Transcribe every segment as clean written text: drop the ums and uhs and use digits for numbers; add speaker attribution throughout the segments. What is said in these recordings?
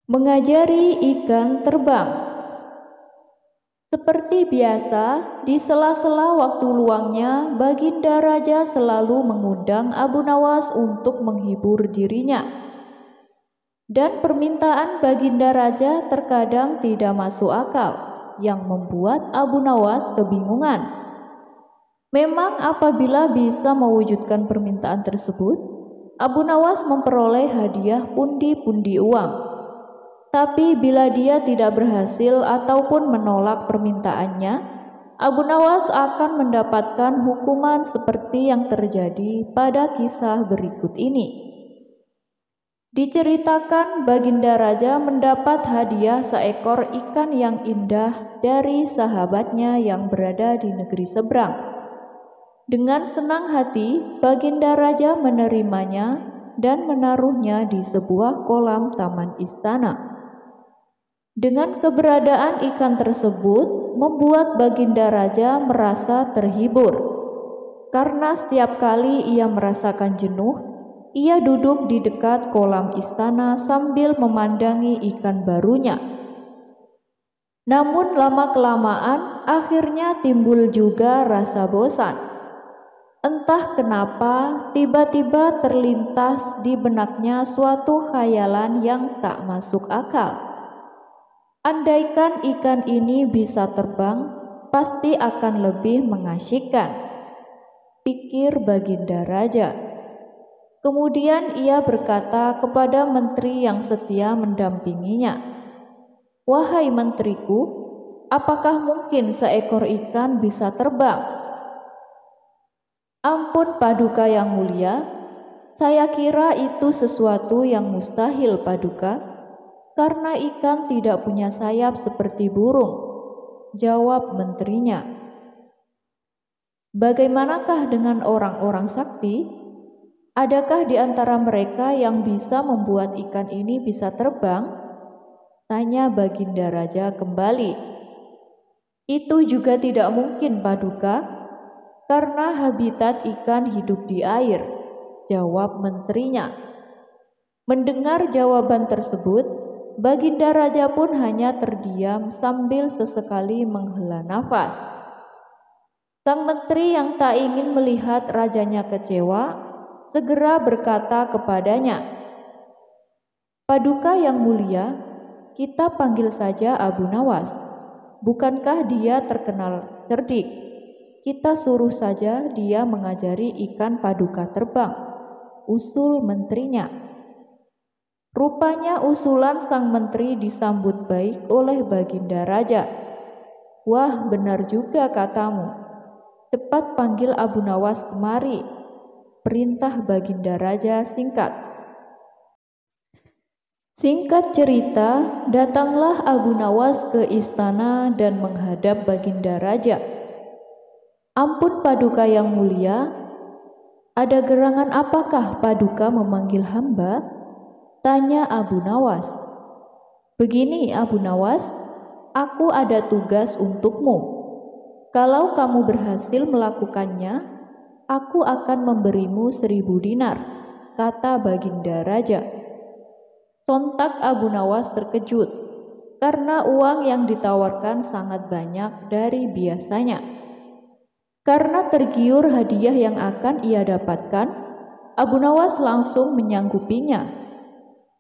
Speaker 1: Mengajari ikan terbang. Seperti biasa, di sela-sela waktu luangnya, Baginda Raja selalu mengundang Abu Nawas untuk menghibur dirinya. Dan permintaan Baginda Raja terkadang tidak masuk akal, yang membuat Abu Nawas kebingungan. Memang apabila bisa mewujudkan permintaan tersebut, Abu Nawas memperoleh hadiah pundi-pundi uang. Tapi bila dia tidak berhasil ataupun menolak permintaannya, Abu Nawas akan mendapatkan hukuman seperti yang terjadi pada kisah berikut ini. Diceritakan Baginda Raja mendapat hadiah seekor ikan yang indah dari sahabatnya yang berada di negeri seberang. Dengan senang hati, Baginda Raja menerimanya dan menaruhnya di sebuah kolam taman istana. Dengan keberadaan ikan tersebut, membuat Baginda Raja merasa terhibur. Karena setiap kali ia merasakan jenuh, ia duduk di dekat kolam istana sambil memandangi ikan barunya. Namun lama-kelamaan, akhirnya timbul juga rasa bosan. Entah kenapa, tiba-tiba terlintas di benaknya suatu khayalan yang tak masuk akal. Andaikan ikan ini bisa terbang, pasti akan lebih mengasyikkan, pikir Baginda Raja. Kemudian ia berkata kepada menteri yang setia mendampinginya, "Wahai menteriku, apakah mungkin seekor ikan bisa terbang?" "Ampun Paduka yang mulia, saya kira itu sesuatu yang mustahil Paduka, karena ikan tidak punya sayap seperti burung," jawab menterinya. "Bagaimanakah dengan orang-orang sakti? Adakah di antara mereka yang bisa membuat ikan ini bisa terbang?" tanya Baginda Raja kembali. "Itu juga tidak mungkin Paduka, karena habitat ikan hidup di air," jawab menterinya. Mendengar jawaban tersebut, Baginda Raja pun hanya terdiam sambil sesekali menghela nafas. Sang menteri yang tak ingin melihat rajanya kecewa, segera berkata kepadanya, "Paduka yang mulia, kita panggil saja Abu Nawas. Bukankah dia terkenal cerdik? Kita suruh saja dia mengajari ikan Paduka terbang," usul menterinya. Rupanya usulan sang menteri disambut baik oleh Baginda Raja. "Wah, benar juga katamu. Cepat panggil Abu Nawas kemari," perintah Baginda Raja singkat. Singkat cerita, datanglah Abu Nawas ke istana dan menghadap Baginda Raja. "Ampun Paduka yang mulia, ada gerangan apakah Paduka memanggil hamba?" tanya Abu Nawas. "Begini Abu Nawas, aku ada tugas untukmu. Kalau kamu berhasil melakukannya, aku akan memberimu 1.000 dinar," kata Baginda Raja. Sontak Abu Nawas terkejut, karena uang yang ditawarkan sangat banyak dari biasanya. Karena tergiur hadiah yang akan ia dapatkan, Abu Nawas langsung menyanggupinya.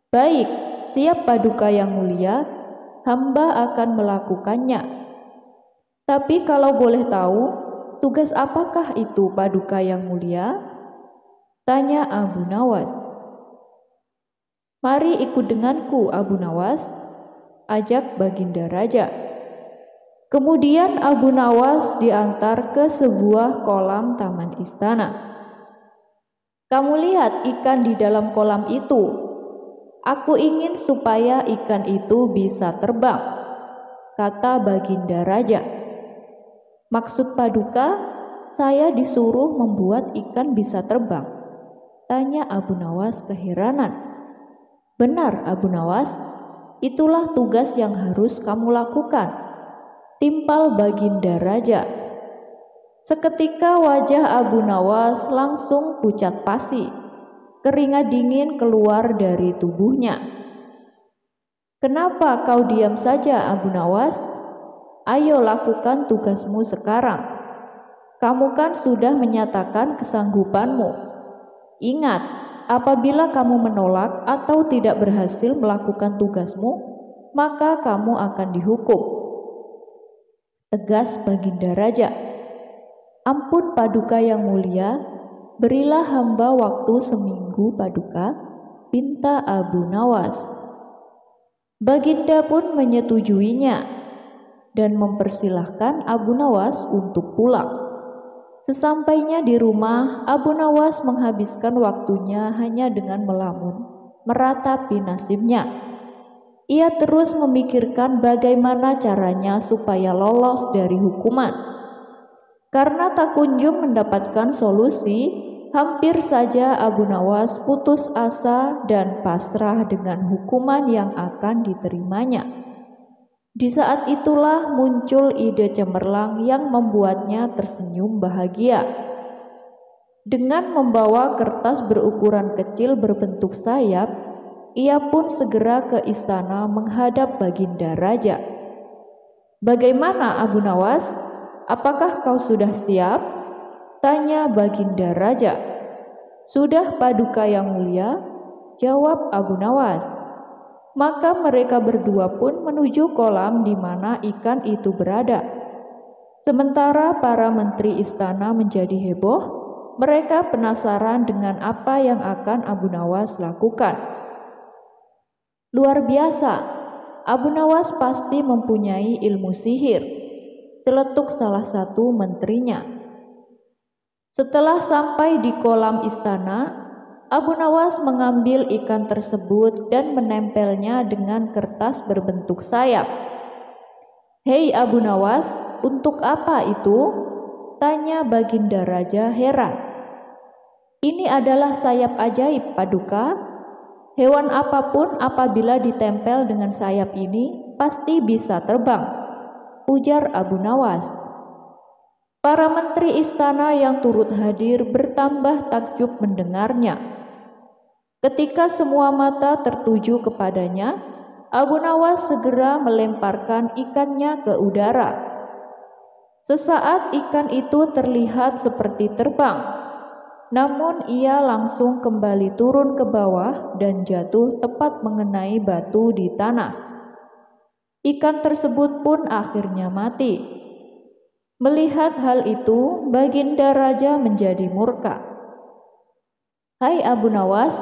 Speaker 1: "Baik, siap Paduka yang mulia, hamba akan melakukannya. Tapi kalau boleh tahu, tugas apakah itu Paduka yang mulia?" tanya Abu Nawas. "Mari ikut denganku Abu Nawas," ajak Baginda Raja. Kemudian Abu Nawas diantar ke sebuah kolam taman istana. "Kamu lihat ikan di dalam kolam itu. Aku ingin supaya ikan itu bisa terbang," kata Baginda Raja. "Maksud Paduka, saya disuruh membuat ikan bisa terbang?" tanya Abu Nawas keheranan. "Benar Abu Nawas, itulah tugas yang harus kamu lakukan," timpal Baginda Raja. Seketika wajah Abu Nawas langsung pucat pasi, keringat dingin keluar dari tubuhnya. Kenapa kau diam saja, Abu Nawas? Ayo lakukan tugasmu sekarang. Kamu kan sudah menyatakan kesanggupanmu. Ingat, apabila kamu menolak atau tidak berhasil melakukan tugasmu, maka kamu akan dihukum. Tegas Baginda Raja. Ampun Paduka yang mulia, berilah hamba waktu seminggu Paduka, pinta Abu Nawas. Baginda pun menyetujuinya dan mempersilahkan Abu Nawas untuk pulang. Sesampainya di rumah, Abu Nawas menghabiskan waktunya hanya dengan melamun, meratapi nasibnya. Ia terus memikirkan bagaimana caranya supaya lolos dari hukuman. Karena tak kunjung mendapatkan solusi, hampir saja Abu Nawas putus asa dan pasrah dengan hukuman yang akan diterimanya. Di saat itulah muncul ide cemerlang yang membuatnya tersenyum bahagia. Dengan membawa kertas berukuran kecil berbentuk sayap, ia pun segera ke istana menghadap Baginda Raja. "Bagaimana Abu Nawas? Apakah kau sudah siap?" tanya Baginda Raja. "Sudah Paduka yang mulia," jawab Abu Nawas. Maka mereka berdua pun menuju kolam di mana ikan itu berada. Sementara para menteri istana menjadi heboh, mereka penasaran dengan apa yang akan Abu Nawas lakukan. Luar biasa, Abu Nawas pasti mempunyai ilmu sihir, celetuk salah satu menterinya. Setelah sampai di kolam istana, Abu Nawas mengambil ikan tersebut dan menempelnya dengan kertas berbentuk sayap. "Hei Abu Nawas, untuk apa itu?" tanya Baginda Raja heran. "Ini adalah sayap ajaib, Paduka. Hewan apapun apabila ditempel dengan sayap ini pasti bisa terbang," ujar Abu Nawas. Para menteri istana yang turut hadir bertambah takjub mendengarnya. Ketika semua mata tertuju kepadanya, Abu Nawas segera melemparkan ikannya ke udara. Sesaat ikan itu terlihat seperti terbang, namun ia langsung kembali turun ke bawah dan jatuh tepat mengenai batu di tanah. Ikan tersebut pun akhirnya mati. Melihat hal itu, Baginda Raja menjadi murka. "Hai Abu Nawas,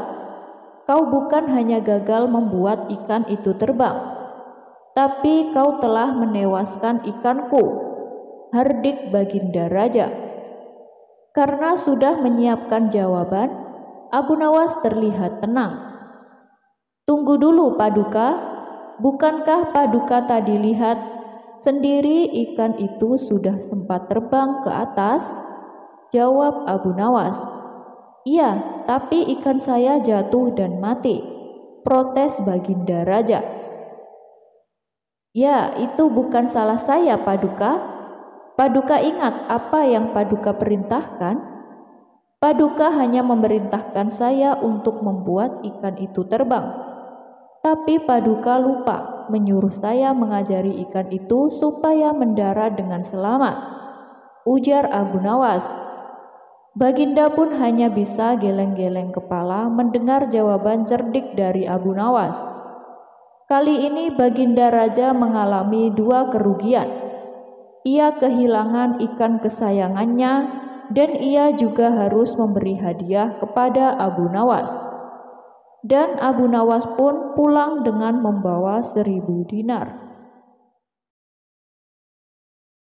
Speaker 1: kau bukan hanya gagal membuat ikan itu terbang, tapi kau telah menewaskan ikanku," hardik Baginda Raja. Karena sudah menyiapkan jawaban, Abu Nawas terlihat tenang. "Tunggu dulu Paduka, bukankah Paduka tadi lihat sendiri ikan itu sudah sempat terbang ke atas?" jawab Abu Nawas. "Iya, tapi ikan saya jatuh dan mati," protes Baginda Raja. "Ya, itu bukan salah saya, Paduka. Paduka ingat apa yang Paduka perintahkan? Paduka hanya memerintahkan saya untuk membuat ikan itu terbang. Tapi Paduka lupa menyuruh saya mengajari ikan itu supaya mendarat dengan selamat," ujar Abu Nawas. Baginda pun hanya bisa geleng-geleng kepala mendengar jawaban cerdik dari Abu Nawas. Kali ini Baginda Raja mengalami dua kerugian. Ia kehilangan ikan kesayangannya dan ia juga harus memberi hadiah kepada Abu Nawas. Dan Abu Nawas pun pulang dengan membawa 1000 dinar.